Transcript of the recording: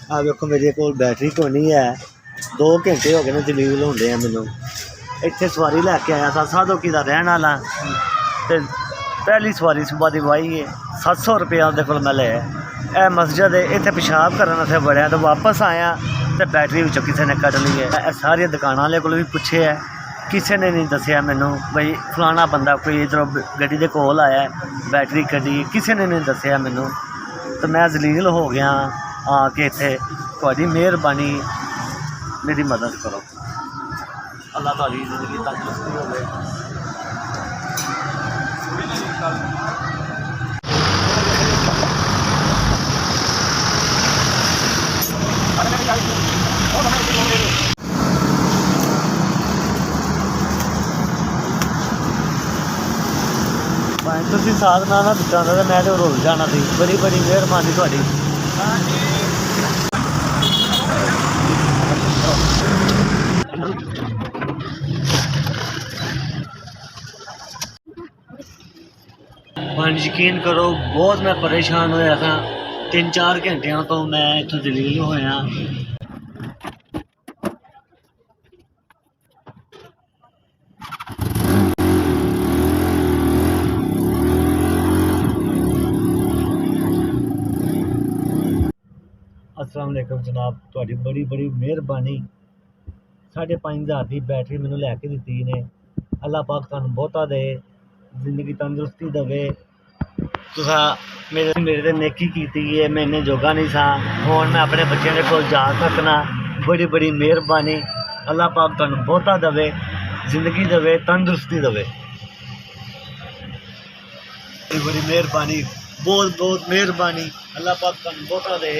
ਆ ਵੇਖੋ ਮੇਰੇ ਕੋਲ ਬੈਟਰੀ ਕੋਈ ਨਹੀਂ ਹੈ। 2 ਘੰਟੇ ਹੋ ਗਏ ਨੇ ਜਲੀਲ ਹੁੰਦੇ ਆ ਮੈਨੂੰ। ਇੱਥੇ ਸਵਾਰੀ ਲੈ ਕੇ ਆਇਆ ਸਾਂ ਸਾਧੋਕੀ ਦਾ ਰਹਿਣ ਵਾਲਾ ਅਤੇ ਪਹਿਲੀ ਸਵਾਰੀ ਸੁਬਹ ਦੀ ਵਾਹੀ ਹੈ। 700 ਰੁਪਇਆ ਉਹਦੇ ਕੋਲ ਮੈਂ ਲਿਆ। ਇਹ ਮਸਜਿਦ ਹੈ, ਇੱਥੇ ਪਿਸ਼ਾਬ ਕਰਨ ਵਾਸਤੇ ਵੜਿਆ ਤਾਂ ਵਾਪਸ ਆਇਆ ਅਤੇ ਬੈਟਰੀ ਵਿੱਚੋਂ ਕਿਸੇ ਨੇ ਕੱਢ ਲਈ ਹੈ। ਇਹ ਸਾਰੀਆਂ ਦੁਕਾਨਾਂ ਵਾਲੇ ਕੋਲ ਵੀ ਪੁੱਛਿਆ, ਕਿਸੇ ਨੇ ਨਹੀਂ ਦੱਸਿਆ ਮੈਨੂੰ ਬਈ ਫਲਾਣਾ ਬੰਦਾ ਕੋਈ ਇੱਧਰੋਂ ਗੱਡੀ ਦੇ ਕੋਲ ਆਇਆ ਬੈਟਰੀ ਕੱਢੀ, ਕਿਸੇ ਨੇ ਨਹੀਂ ਦੱਸਿਆ ਮੈਨੂੰ। ਤਾਂ ਮੈਂ ਜ਼ਲੀਲ ਹੋ ਗਿਆ ਆ ਕੇ ਇੱਥੇ। ਤੁਹਾਡੀ ਮਿਹਰਬਾਨੀ, मेरी मदद करो। अल्लाह ताली ज़िंदगी तंदुरुस्ती होवे। भाई तुसीं साथ ना दिता होंदा तो मैं तो रुल जाना सी। बड़ी बड़ी मेहरबानी तुहाडी। यकीन करो बहुत मैं परेशान होया था। 3-4 घंटिया तो मैं इत्थों जलील होया। अस्सलाम वालेकुम जनाब, तुहाडी बड़ी बड़ी मेहरबानी। 5,500 की बैटरी मैनू लैके दित्ती ने। अल्लाह पाक तुहानू बहुता दे, जिंदगी तंदुरुस्ती देवे। तुसा मेरे ते नेकी कीती है, मैं इन्ने जोगा नहीं सा। हुण मैं अपने बच्चों के कोल जा सकना। बड़ी बड़ी मेहरबानी। अल्लाह पाक तुहानू बहुता देवे, जिंदगी देवे, तंदुरुस्ती देवे। बड़ी बड़ी मेहरबानी, बहुत बहुत मेहरबानी। अल्लाह पाक तुहानू बहुता दे।